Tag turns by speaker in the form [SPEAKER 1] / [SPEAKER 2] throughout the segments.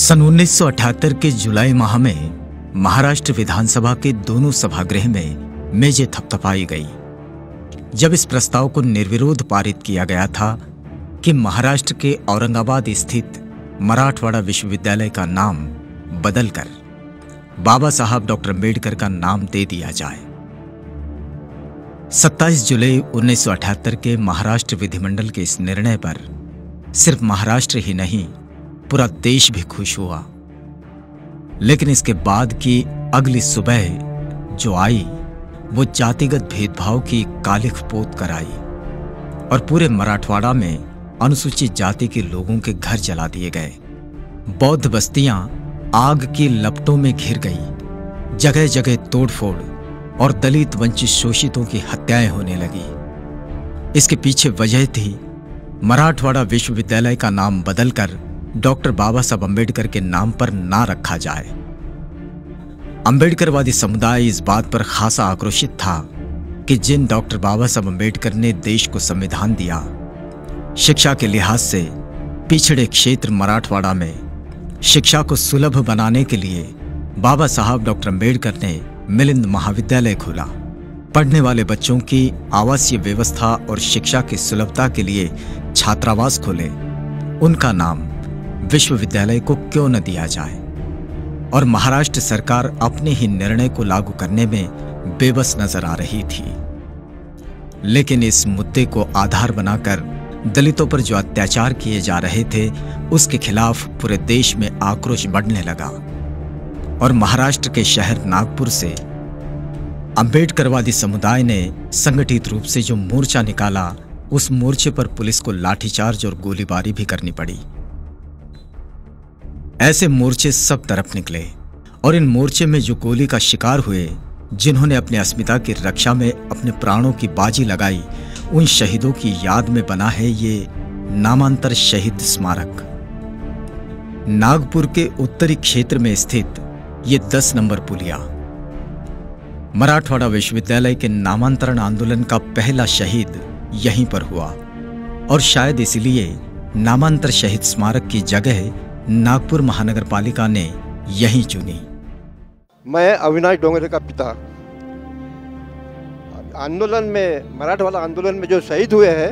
[SPEAKER 1] सन 1978 के जुलाई माह में महाराष्ट्र विधानसभा के दोनों सभागृह में मेजें थपथपाई गई जब इस प्रस्ताव को निर्विरोध पारित किया गया था कि महाराष्ट्र के औरंगाबाद स्थित मराठवाड़ा विश्वविद्यालय का नाम बदलकर बाबा साहब डॉक्टर अम्बेडकर का नाम दे दिया जाए। 27 जुलाई 1978 के महाराष्ट्र विधिमंडल के इस निर्णय पर सिर्फ महाराष्ट्र ही नहीं पूरा देश भी खुश हुआ। लेकिन इसके बाद की अगली सुबह जो आई वो जातिगत भेदभाव की कालिख पोत कर आई और पूरे मराठवाड़ा में अनुसूचित जाति के लोगों के घर जला दिए गए। बौद्ध बस्तियां आग की लपटों में घिर गई, जगह जगह तोड़फोड़ और दलित वंचित शोषितों की हत्याएं होने लगी। इसके पीछे वजह थी मराठवाड़ा विश्वविद्यालय का नाम बदलकर डॉक्टर बाबा साहब अम्बेडकर के नाम पर ना रखा जाए। अम्बेडकरवादी समुदाय इस बात पर खासा आक्रोशित था कि जिन डॉक्टर बाबा साहब अम्बेडकर ने देश को संविधान दिया, शिक्षा के लिहाज से पिछड़े क्षेत्र मराठवाड़ा में शिक्षा को सुलभ बनाने के लिए बाबा साहब डॉक्टर अम्बेडकर ने मिलिंद महाविद्यालय खोला। पढ़ने वाले बच्चों की आवासीय व्यवस्था और शिक्षा की सुलभता के लिए छात्रावास खोले। उनका नाम विश्वविद्यालय को क्यों न दिया जाए? और महाराष्ट्र सरकार अपने ही निर्णय को लागू करने में बेबस नजर आ रही थी। लेकिन इस मुद्दे को आधार बनाकर दलितों पर जो अत्याचार किए जा रहे थे उसके खिलाफ पूरे देश में आक्रोश बढ़ने लगा और महाराष्ट्र के शहर नागपुर से अम्बेडकरवादी समुदाय ने संगठित रूप से जो मोर्चा निकाला, उस मोर्चे पर पुलिस को लाठीचार्ज और गोलीबारी भी करनी पड़ी। ऐसे मोर्चे सब तरफ निकले और इन मोर्चे में जो गोली का शिकार हुए, जिन्होंने अपनी अस्मिता की रक्षा में अपने प्राणों की बाजी लगाई, उन शहीदों की याद में बना है ये नामांतर शहीद स्मारक। नागपुर के उत्तरी क्षेत्र में स्थित ये 10 नंबर पुलिया मराठवाड़ा विश्वविद्यालय के नामांतरण आंदोलन का पहला शहीद यहीं पर हुआ और शायद इसलिए नामांतर शहीद स्मारक की जगह नागपुर महानगर पालिका ने यहीं चुनी।
[SPEAKER 2] मैं अविनाश डोंगरे का पिता। आंदोलन में, मराठवाड़ा आंदोलन में जो शहीद हुए हैं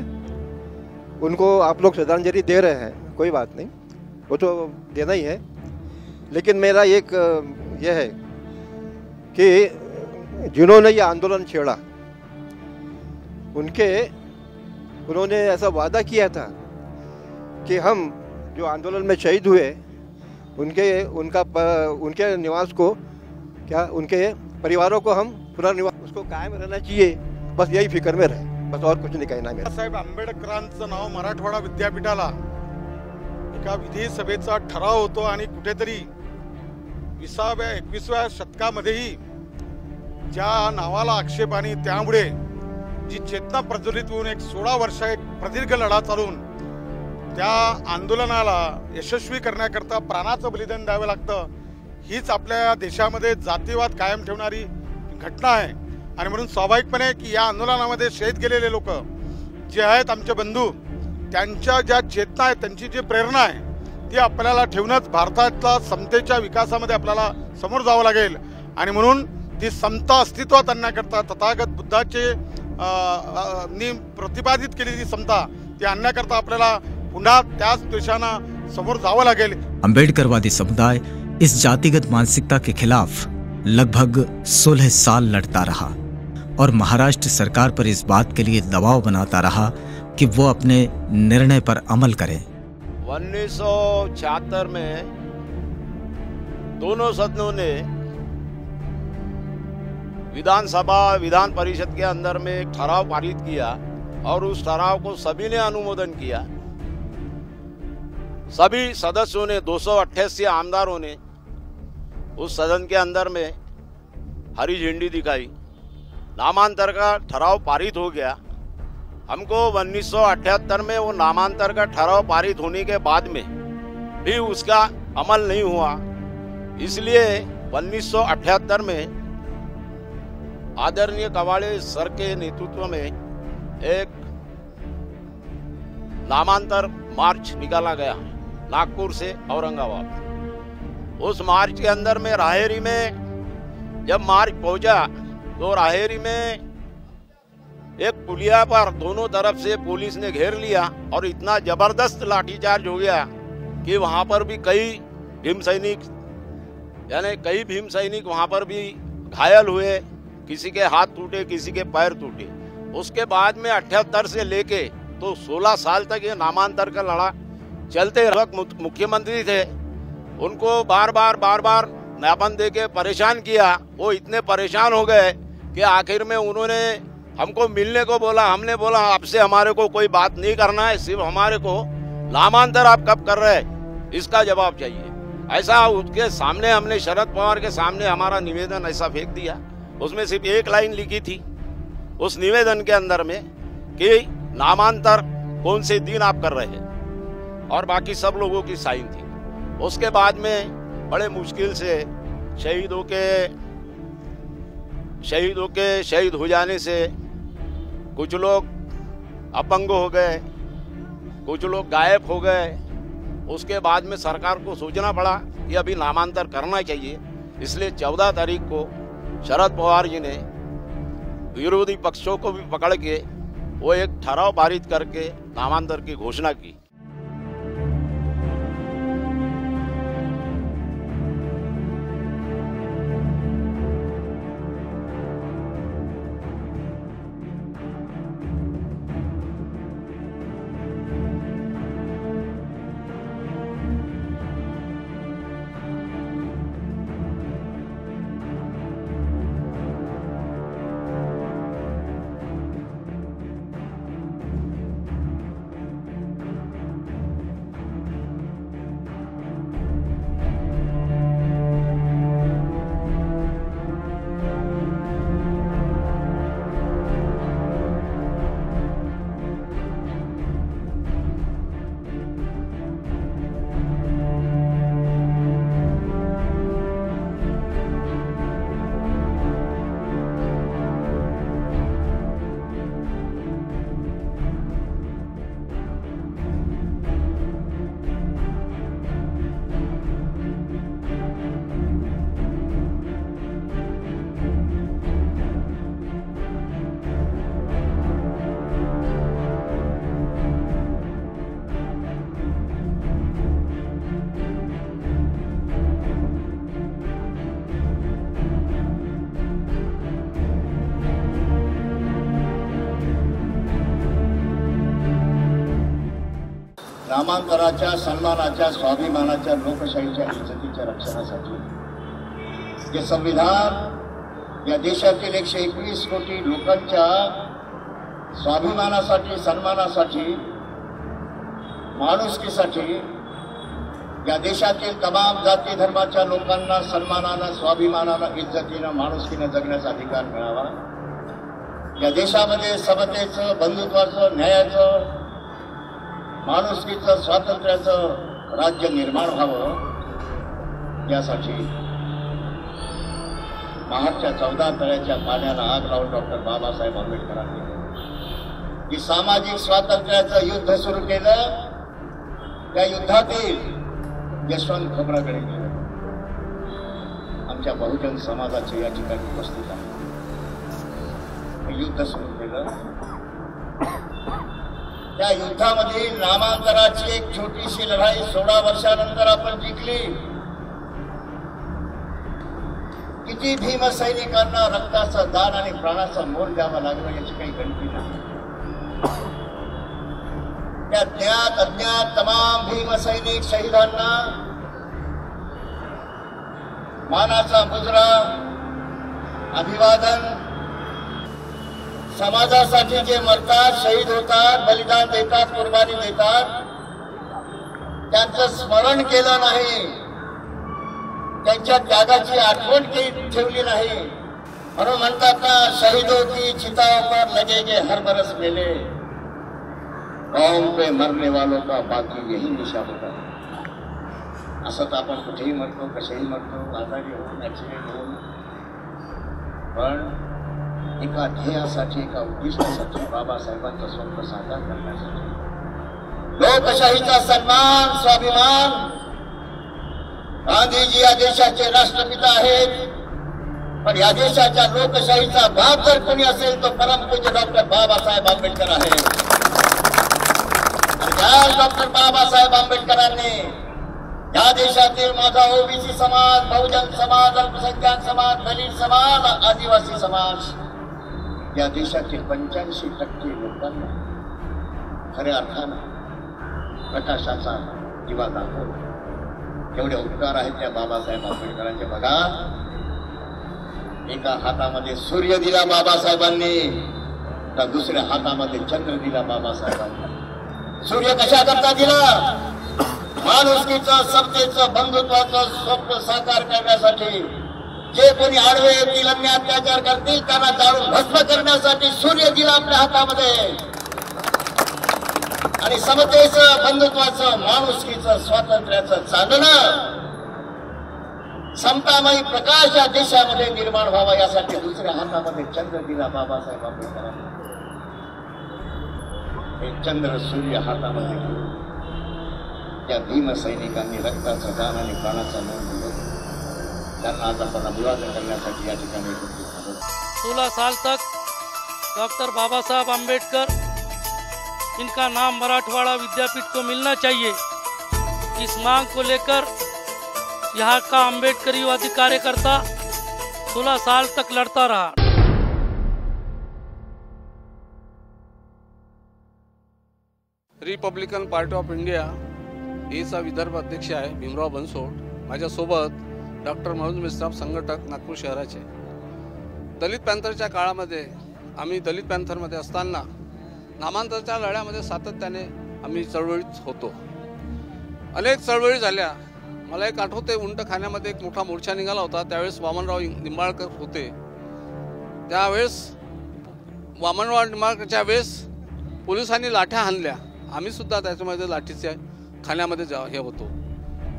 [SPEAKER 2] उनको आप लोग श्रद्धांजलि दे रहे हैं, कोई बात नहीं, वो तो देना ही है। लेकिन मेरा एक यह है कि जिन्होंने ये आंदोलन छेड़ा उन्होंने ऐसा वादा किया था कि हम जो आंदोलन में शहीद हुए उनके निवास को उनके परिवारों को हम पुनर्निवास उसको कायम रहना चाहिए, बस यही फिक्र में रहे, बस और कुछ नहीं कहना मेरा।
[SPEAKER 3] साहेब आंबेडकरांचं नाव मराठवाडा विद्यापीठाला एका विधिसभेचा ठराव होतो आणि कुठेतरी 20व्या शतकामध्येही ज्या नावाला आक्षेप आणि त्यामुळे जी चेतना प्रज्वलित होऊन एक 16 वर्ष एक प्रदीर्घ लढा चालून त्या आंदोलनाला यशस्वी करण्याकरता प्राणाचं बलिदान द्यावं लागतं, हीच आपल्या देशामध्ये जातीवाद कायम ठेवणारी घटना आहे। आणि म्हणून स्वाभाविकपणे की या आंदोलनामध्ये शहीद गेलेले लोक जे आहेत आमचे बंधू, त्यांच्या ज्या चेतना आहे, त्यांची जी प्रेरणा आहे ती आपल्याला ठेवूनच भारतातल्या समतेच्या विकासामध्ये आपल्याला समोर जावं लागेल। आणि म्हणून ती समता अस्तित्वात आणण्याकरता तथागत बुद्धाचे प्रतिपादित केलेली समता ती आणण्याकरता आपल्याला पुन्हा त्याच दिशेने समोर जावं लागेल।
[SPEAKER 1] अम्बेडकरवादी समुदाय इस जातिगत मानसिकता के खिलाफ लगभग 16 साल लड़ता रहा और महाराष्ट्र सरकार पर इस बात के लिए दबाव बनाता रहा कि वो अपने निर्णय पर अमल करे।
[SPEAKER 4] 1976 में दोनों सदनों ने विधान परिषद के अंदर में एक ठराव पारित किया और उस ठराव को सभी ने अनुमोदन किया। सभी सदस्यों ने, 288 आमदारों ने उस सदन के अंदर में हरी झंडी दिखाई। नामांतर का ठराव पारित हो गया। हमको 1978 में वो नामांतर का ठराव पारित होने के बाद में भी उसका अमल नहीं हुआ, इसलिए 1978 में आदरणीय कवाड़े सर के नेतृत्व में एक नामांतर मार्च निकाला गया नागपुर से औरंगाबाद। उस मार्च के अंदर में राहेरी में जब मार्च पहुंचा तो राहेरी में एक पुलिया पर दोनों तरफ से पुलिस ने घेर लिया और इतना जबरदस्त लाठीचार्ज हो गया कि वहां पर भी कई भीम सैनिक वहां पर भी घायल हुए, किसी के हाथ टूटे, किसी के पैर टूटे। उसके बाद में 78 से लेके तो 16 साल तक ये नामांतर का लड़ा चलते। वक्त मुख्यमंत्री थे, उनको बार बार ज्ञापन दे के परेशान किया। वो इतने परेशान हो गए कि आखिर में उन्होंने हमको मिलने को बोला। हमने बोला आपसे हमारे को कोई बात नहीं करना है, सिर्फ हमारे को नामांतर आप कब कर रहे हैं इसका जवाब चाहिए। ऐसा उसके सामने हमने शरद पवार के सामने हमारा निवेदन ऐसा फेंक दिया। उसमें सिर्फ एक लाइन लिखी थी उस निवेदन के अंदर में कि नामांतर कौन से दिन आप कर रहे हैं, और बाकी सब लोगों की साइन थी। उसके बाद में बड़े मुश्किल से शहीदों के शहीद हो जाने से कुछ लोग अपंग हो गए, कुछ लोग गायब हो गए। उसके बाद में सरकार को सोचना पड़ा कि अभी नामांतर करना चाहिए। इसलिए 14 तारीख को शरद पवार जी ने विरोधी पक्षों को भी पकड़ के वो एक ठराव पारित करके नामांतर की घोषणा की।
[SPEAKER 5] नामांतराच्या, सन्मानाच्या, स्वाभिमानाच्या, लोकशाहीच्या इज्जतीच्या रक्षणासाठी जे संविधान या देशातील 121 कोटी लोकांच्या स्वाभिमानासाठी, सन्मानासाठी, माणुसकीसाठी, या देशातील तमाम जाती धर्माच्या लोकांना सन्मानानं, स्वाभिमानानं, इज्जतीनं, माणुसकीनं जगण्याचा अधिकार मिळावा, या देशामध्ये समतेचं, बंधुत्वाचं, न्यायाचं, माणुसकीचं, स्वातंत्र्याचं राज्य निर्माण व्हावं, यासाठी महाडच्या 14 तळ्याच्या पाण्याला आग लावून डॉक्टर बाबासाहेब आंबेडकरांनी की सामाजिक स्वातंत्र्याचं युद्ध सुरू केलं. त्या युद्धातील यशवंत खोब्रागडे आमच्या बहुजन समाजाचे या ठिकाणी उपस्थित आहे. युद्ध सुरू केलं. त्या युद्धामध्ये नामांतराची एक छोटीशी लढाई 16 वर्षानंतर आपण जिंकली. किती भीमसैनिकांना रक्ताचं दान आणि प्राणाचा मोल द्यावा लागला याची काही गणती नाही. त्या ज्ञात अज्ञात तमाम भीमसैनिक शहीदांना मानाचा मुजरा, अभिवादन, समाजासाठी जे मरतात, शहीद होतात, बलिदान देतात, कुर्बानी देतात, त्यांचं स्मरण केलं नाही, त्यांच्या त्यागाची आठवण ठेवली नाही. म्हणून म्हणतात ना, शहीदों की चिताओं पर लगेंगे हर बरस मेले, कौम पे मरने वालों का बाकी यही निशा होता है. असं तर आपण कुठेही मरतो, कशाही मरतो, आजारी होऊन, ऍक्सिडेंट होऊन, पण एका ध्येयासाठी, एका उद्दिष्टासाठी, बाबासाहेबांचं स्वप्न साकार करण्यासाठी, लोकशाहीचा सन्मान, स्वाभिमान गांधीजी या देशाचे राष्ट्रपिता आहेत, पण या देशाच्या लोकशाहीचा भाग जर कोणी असेल तो परमपूज्य डॉक्टर बाबासाहेब आंबेडकर आहे. त्या डॉक्टर बाबासाहेब आंबेडकरांनी या देशातील माझा ओबीसी समाज, बहुजन समाज, अल्पसंख्याक समाज, दलित समाज, आदिवासी समाज या देशातील 85% लोकांना खऱ्या अर्थानं प्रकाशाचा दिवा दाखवला. एवढे उपकार आहेत त्या बाबासाहेब आंबेडकरांचे. बघा, एका हातामध्ये सूर्य दिला बाबासाहेबांनी, तर दुसऱ्या हातामध्ये चंद्र दिला बाबासाहेबांनी. सूर्य कशा करता दिला? माणुसकीचं, समतेचं, बंधुत्वाचं स्वप्न साकार करण्यासाठी. जे कोणी आडवे येतील, अन्याय अत्याचार करतील त्यांना जाळून भस्म करण्यासाठी सूर्य दिला आपल्या हातामध्ये. आणि समतेचं, बंधुत्वाचं, माणुसकीचं, स्वातंत्र्याचं चांदणं, समतामयी प्रकाश या देशामध्ये निर्माण व्हावा यासाठी दुसऱ्या हातामध्ये चंद्र दिला बाबासाहेब आंबेडकरांनी. हे चंद्र सूर्य हातामध्ये घेऊन त्या भीम सैनिकांनी रक्ताचं दान आणि प्राणाचा मोल दिलं. त्यांना आज आपण अभिवादन करण्यासाठी या ठिकाणी
[SPEAKER 6] 16 साल तक डॉक्टर बाबा साहब आम्बेडकर, इनका नाम मराठवाड़ा विद्यापीठ को मिलना चाहिए। इस मांग को लेकर यहाँ का अम्बेडकरीवादी कार्यकर्ता 16 साल तक लड़ता रहा।
[SPEAKER 7] रिपब्लिकन पार्टी ऑफ इंडिया चा विदर्भ अध्यक्ष आहे भीमराव बनसोड। माझ्यासोबत डॉक्टर मनोज मिश्राम, संघटक, नागपूर शहराचे। दलित पॅंथरच्या काळामध्ये आम्ही दलित पॅंथरमध्ये असताना नामांतराच्या लढ्यामध्ये सातत्याने आम्ही चळवळीत होतो। अनेक चळवळी झाल्या। मला एक आठवते, उंटखान्यामध्ये एक मोठा मोर्चा निघाला होता। त्यावेळेस वामनराव निंबाळकर होते। त्यावेळेस वामनराव निंबाळकरच्या वेळेस पोलिसांनी लाठ्या हाणल्या। आम्ही सुद्धा त्याच्यामध्ये लाठीच्या खाण्यामध्ये हे होतो,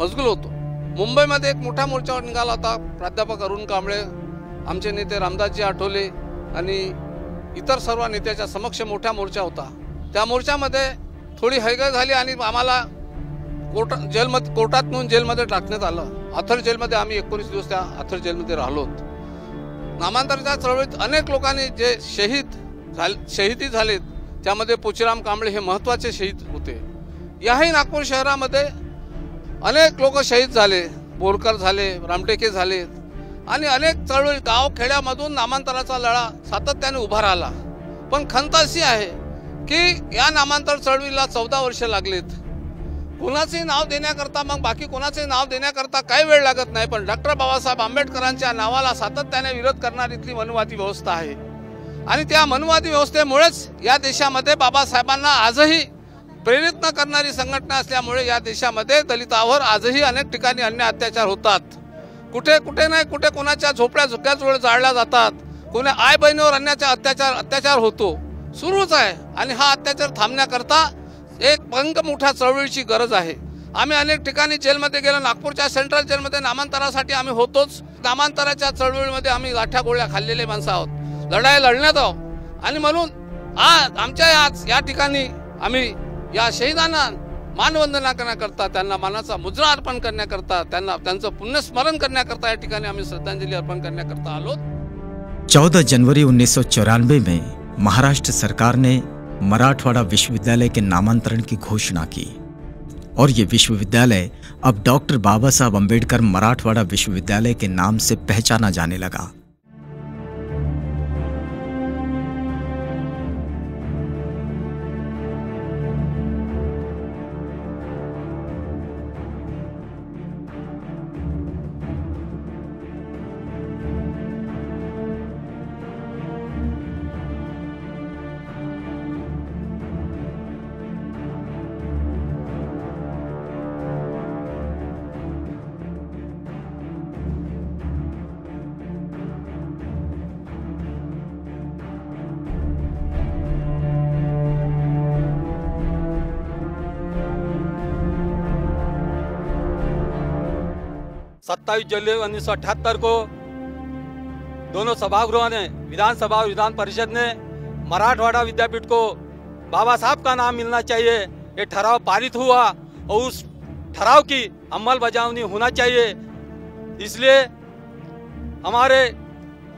[SPEAKER 7] मजगूल होतो। मुंबईमध्ये एक मोठा मोर्चा निघाला होता। प्राध्यापक अरुण कांबळे, आमचे नेते रामदासजी आठवले आणि इतर सर्व नेत्याच्या समक्ष मोठा मोर्चा होता। त्या मोर्चामध्ये थोडी हैगय झाली आणि आम्हाला कोर्टात नेऊन जेलमध्ये टाकण्यात आलं। आथर जेलमध्ये आम्ही 19 दिवस त्या आथर जेलमध्ये राहिलो। नामांतराच्या चळवळीत अनेक लोकांनी जे शहीदी झालेत, त्यामध्ये पोचीराम कांबळे हे महत्त्वाचे शहीद होते। याही नागपूर शहरामध्ये अनेक लोक शहीद झाले, बोरकर झाले, रामटेके झाले आणि अनेक चळवळी गाव खेड्यामधून नामांतराचा लढा सातत्याने उभा राहिला। पण खंत अशी आहे की या नामांतर चळवळीला 14 वर्ष लागलेत। कोणाचे नाव देण्याकरता, मग बाकी कोणाचे नाव देण्याकरता काही वेळ लागत नाही, पण डॉक्टर बाबासाहेब आंबेडकरांच्या नावाला सातत्याने विरोध करणारी इथली मनुवादी व्यवस्था आहे। आणि त्या मनुवादी व्यवस्थेमुळेच या देशामध्ये बाबासाहेबांना आजही प्रेरित न करणारी संघटना असल्यामुळे या देशामध्ये दलितांवर आजही अनेक ठिकाणी अन्याय अत्याचार होतात। कुठे नाही कुठे कोणाच्या झोपड्या जाळल्या जातात, कोणा आई बहिणीवर अत्याचार होतो, सुरूच आहे। आणि हा अत्याचार थांबण्याकरता एक मोठ्या चळवळीची गरज आहे। आम्ही अनेक ठिकाणी जेलमध्ये गेलो। नागपूरच्या सेंट्रल जेलमध्ये नामांतरासाठी आम्ही होतोच। नामांतराच्या चळवळीमध्ये आम्ही लाठ्या गोळ्या खाल्लेले माणसं आहोत, लढण्यात आहोत। आणि म्हणून आज आमच्या या ठिकाणी आम्ही या शहीदांना मानवंदना करण्याकरता, त्यांना मानाचा मुजरा अर्पण करण्याकरता, त्यांचं पुण्यस्मरण करण्याकरता या ठिकाणी आम्ही श्रद्धांजली अर्पण करण्याकरता आलो।
[SPEAKER 1] 14 जनवरी 1994 में महाराष्ट्र सरकार ने मराठवाड़ा विश्वविद्यालय के नामांतरण की घोषणा की और ये विश्वविद्यालय अब डॉक्टर बाबा साहब अम्बेडकर मराठवाड़ा विश्वविद्यालय के नाम से पहचाना जाने लगा।
[SPEAKER 8] सत्ताईस जुलाई 1978 को दोनों सभागृहों ने, विधानसभा और विधान परिषद ने मराठवाड़ा विद्यापीठ को बाबा साहब का नाम मिलना चाहिए, ये ठराव पारित हुआ। और उस ठराव की अमलबजावनी होना चाहिए। इसलिए हमारे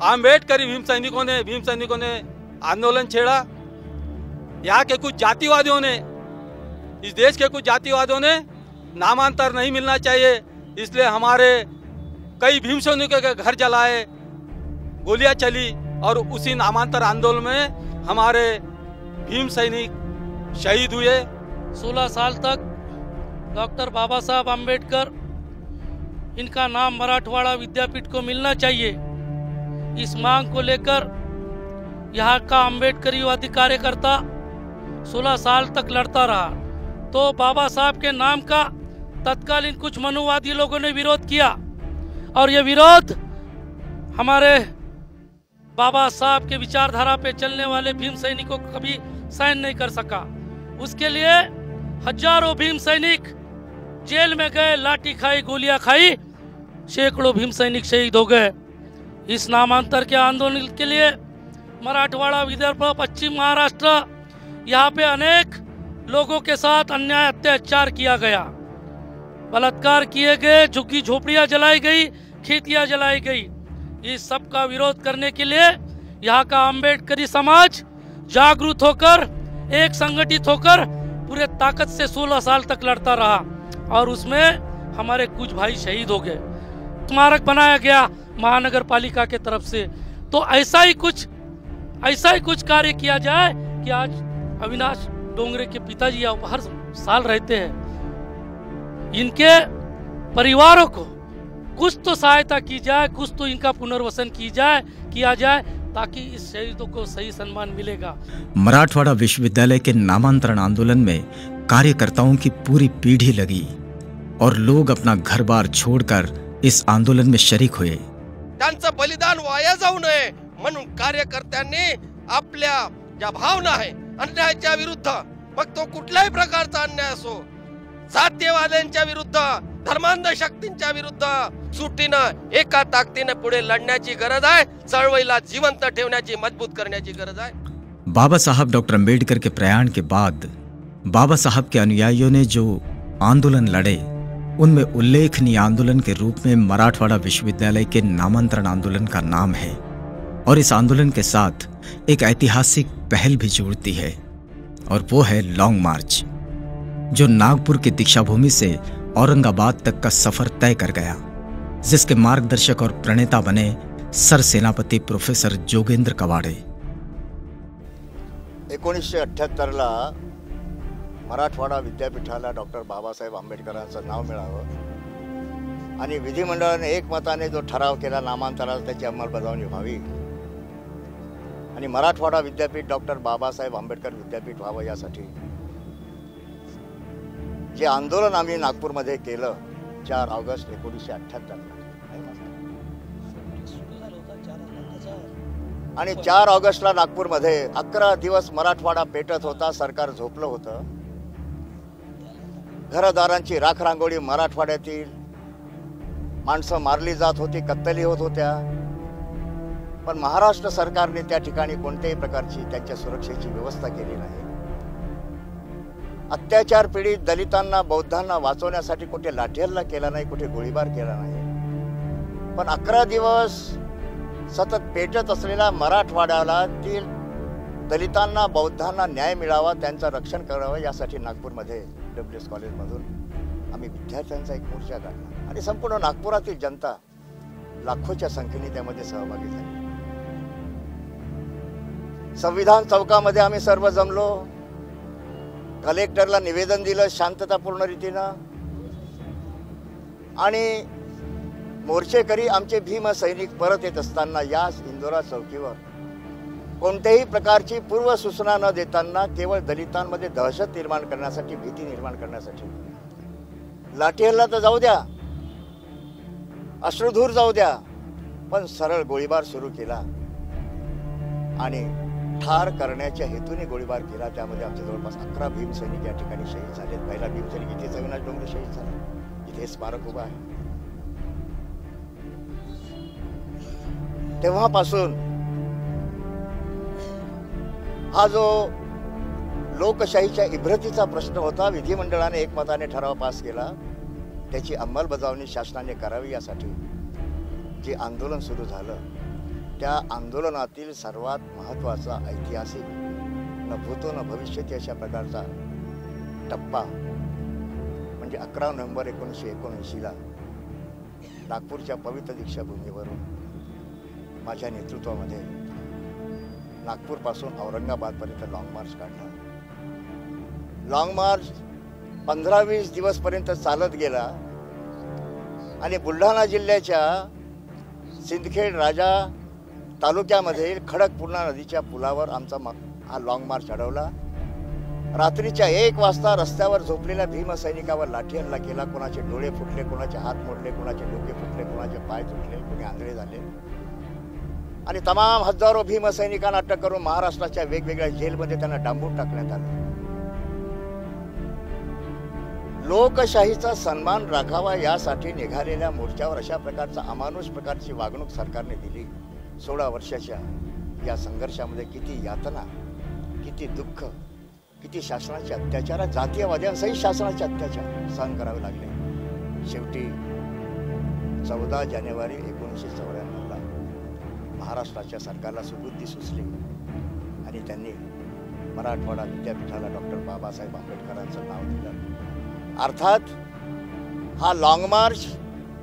[SPEAKER 8] आम्बेडकरी भीम सैनिकों ने आंदोलन छेड़ा। यहाँ के कुछ जातिवादियों ने, इस देश के कुछ जातिवादियों ने नामांतर नहीं मिलना चाहिए, इसलिए हमारे कई भीम सैनिकों के घर जलाए, गोलियां चली और उसी नामांतर आंदोलन में हमारे भीम सैनिक शहीद हुए।
[SPEAKER 6] 16 साल तक डॉक्टर बाबा साहब अम्बेडकर, इनका नाम मराठवाड़ा विद्यापीठ को मिलना चाहिए। इस मांग को लेकर यहाँ का अम्बेडकरीवादी कार्यकर्ता 16 साल तक लड़ता रहा। तो बाबा साहब के नाम का तत्कालीन कुछ मनुवादी लोगों ने विरोध किया और ये विरोध हमारे बाबा साहब के विचारधारा पे चलने वाले भीम सैनिकों को कभी सहन नहीं कर सका। उसके लिए हजारों भीम सैनिक जेल में गए, लाठी खाई, गोलियां खाई, सैकड़ों भीम सैनिक शहीद हो गए। इस नामांतर के आंदोलन के लिए मराठवाड़ा, विदर्भ, पश्चिम महाराष्ट्र, यहाँ पे अनेक लोगों के साथ अन्याय अत्याचार किया गया, बलात्कार किए गए, झुग्गी झोपड़ियां जलाई गई, खेतियां जलाई गई। इस सब का विरोध करने के लिए यहाँ का अम्बेडकरी समाज जागरूक होकर, एक संगठित होकर पूरे ताकत से 16 साल तक लड़ता रहा और उसमें हमारे कुछ भाई शहीद हो गए। स्मारक बनाया गया महानगर पालिका के तरफ से। तो ऐसा ही कुछ कार्य किया जाए कि आज अविनाश डोंगरे के पिताजी यहाँ हर साल रहते हैं, इनके परिवारों को कुछ तो सहायता की जाए, कुछ तो इनका पुनर्वसन किया जाए ताकि इस शहीदों को सही सम्मान मिलेगा।
[SPEAKER 1] मराठवाड़ा विश्वविद्यालय के नामांतरण आंदोलन में कार्यकर्ताओं की पूरी पीढ़ी लगी और लोग अपना घर-बार छोड़कर इस आंदोलन में शरीक हुए।
[SPEAKER 9] त्यांचं बलिदान वाया जाऊ नये म्हणून कार्यकर्त्यांनी आपल्या ज्या भावना आहे अन्यायाच्या विरुद्ध, मग तो कुठल्याही प्रकारचा अन्याय असो, जातीयवाद्यांच्या विरुद्ध, धर्मांध शक्तींच्या विरुद्ध सुटीनं एका ताकदीने पुढे लढण्याची गरज आहे। चळवळीला जिवंत ठेवण्याची, मजबूत करण्याची गरज आहे।
[SPEAKER 1] बाबा साहब डॉक्टर अम्बेडकर के प्रयाण के बाद बाबा साहब के अनुयायियों ने जो आंदोलन लड़े, उनमें उल्लेखनीय आंदोलन के रूप में मराठवाड़ा विश्वविद्यालय के नामांतरण आंदोलन का नाम है और इस आंदोलन के साथ एक ऐतिहासिक पहल भी जुड़ती है और वो है लॉन्ग मार्च, जो नागपुर की दीक्षाभूमि से औरंगाबाद तक का सफर तय कर गया, जिसके मार्गदर्शक और प्रणेता बने सर सेनापति प्रोफेसर जोगेंद्र कवाड़े।
[SPEAKER 5] 1978ला मराठवाडा विद्यापीठाला डॉक्टर बाबासाहेब आंबेडकरांचं नाव मिळावं आणि विधिमंडळाने एकमताने जो ठराव केला नामांतराचा, त्याची अंमलबजावणी व्हावी आणि मराठवाडा विद्यापीठ डॉक्टर बाबासाहेब आंबेडकर विद्यापीठ व्हावं यासाठी जे आंदोलन आम्ही नागपूरमध्ये केलं 4 ऑगस्ट 1978 आणि 4 ऑगस्टला नागपूरमध्ये 11 दिवस मराठवाडा पेटत होता, सरकार झोपलं होतं, घरदारांची राखरांगोळी मराठवाड्यातील माणसं मारली जात होती, कत्तली होत होत्या, पण महाराष्ट्र सरकारने त्या ठिकाणी कोणत्याही प्रकारची त्यांच्या सुरक्षेची व्यवस्था केली नाही। अत्याचार पीडित दलितांना, बौद्धांना वाचवण्यासाठी कुठे लाठीहल्ला केला नाही, कुठे गोळीबार केला नाही, पण 11 दिवस सतत पेटत असलेल्या मराठवाड्याला दलितांना, बौद्धांना न्याय मिळावा, त्यांचं रक्षण करावं यासाठी नागपूरमध्ये WS कॉलेजमधून आम्ही विद्यार्थ्यांचा एक मोर्चा काढला आणि संपूर्ण नागपुरातील जनता लाखोच्या संख्येने त्यामध्ये सहभागी झाली। संविधान चौकामध्ये आम्ही सर्व जमलो, कलेक्टरला निवेदन दिलं शांततापूर्ण रीतीनं आणि मोर्चेकरी आमचे भीम सैनिक परत येत असताना या इंदोरा चौकीवर कोणत्याही प्रकारची पूर्व सूचना न देताना केवळ दलितांमध्ये दहशत निर्माण करण्यासाठी, भीती निर्माण करण्यासाठी, लाठीहल्ला तर जाऊ द्या, अश्रुधूर जाऊ द्या, पण सरळ गोळीबार सुरू केला आणि ठार करण्याच्या हेतूने गोळीबार केला। त्यामध्ये आमच्या जवळपास 11 भीम सैनिक या ठिकाणी शहीद झाले। पहिला भीम सैनिक इथेच अविनाश डोंगरे शहीद झाला, इथे स्मारक उभा आहे। तेव्हापासून हा जो लोकशाहीच्या इब्रतीचा प्रश्न होता, विधिमंडळाने एकमताने ठराव पास केला त्याची अंमलबजावणी शासनाने करावी यासाठी जे आंदोलन सुरू झालं त्या आंदोलनातील सर्वात महत्त्वाचा ऐतिहासिक न भूतो न भविष्यती अशा प्रकारचा टप्पा म्हणजे 11 नोव्हेंबर 1979ला नागपूरच्या पवित्र दीक्षाभूमीवरून माझ्या नेतृत्वामध्ये नागपूरपासून औरंगाबादपर्यंत लॉंग मार्च काढला. लॉंग मार्च 15-20 दिवसपर्यंत चालत गेला आणि बुलढाणा जिल्ह्याच्या सिंदखेड राजा तालुक्यामध्ये खडकपूर्णा नदीच्या पुलावर आमचा हा लॉंग मार्च अडवला. रात्रीच्या 1 वाजता रस्त्यावर झोपलेल्या भीमसैनिकावर लाठी हल्ला केला. कोणाचे डोळे फुटले, कोणाचे हात मोडले, कोणाचे डोके फुटले, कोणाचे पाय तुटले, कोणी आंधळे झाले आणि तमाम हजारो भीमसैनिकांना अटक करून महाराष्ट्राच्या वेगवेगळ्या जेलमध्ये त्यांना डांबून टाकण्यात आले. लोकशाहीचा सन्मान राखावा यासाठी निघालेल्या मोर्चावर अशा प्रकारचा अमानुष प्रकारची वागणूक सरकारने दिली. 16 वर्षाच्या या संघर्षामध्ये किती यातना, किती दुःख, किती शासनाचे अत्याचार, जातीयवाद्यांसहित शासनाचे अत्याचार सहन करावे लागले. शेवटी 14 जानेवारी 1994ला महाराष्ट्राच्या सरकारला सुबुद्धी सुचली आणि त्यांनी मराठवाडा विद्यापीठाला डॉक्टर बाबासाहेब आंबेडकरांचं नाव दिलं. अर्थात हा लॉंग मार्च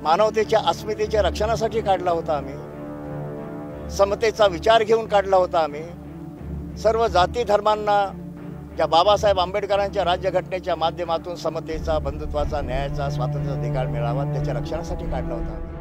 [SPEAKER 5] मानवतेच्या अस्मितेच्या रक्षणासाठी काढला होता. आम्ही समतेचा विचार घेऊन काढला होता. आम्ही सर्व जाती धर्मांना ज्या बाबासाहेब आंबेडकरांच्या राज्यघटनेच्या माध्यमातून समतेचा, बंधुत्वाचा, न्यायाचा, स्वातंत्र्याचा अधिकार मिळावा त्याच्या रक्षणासाठी काढला होता.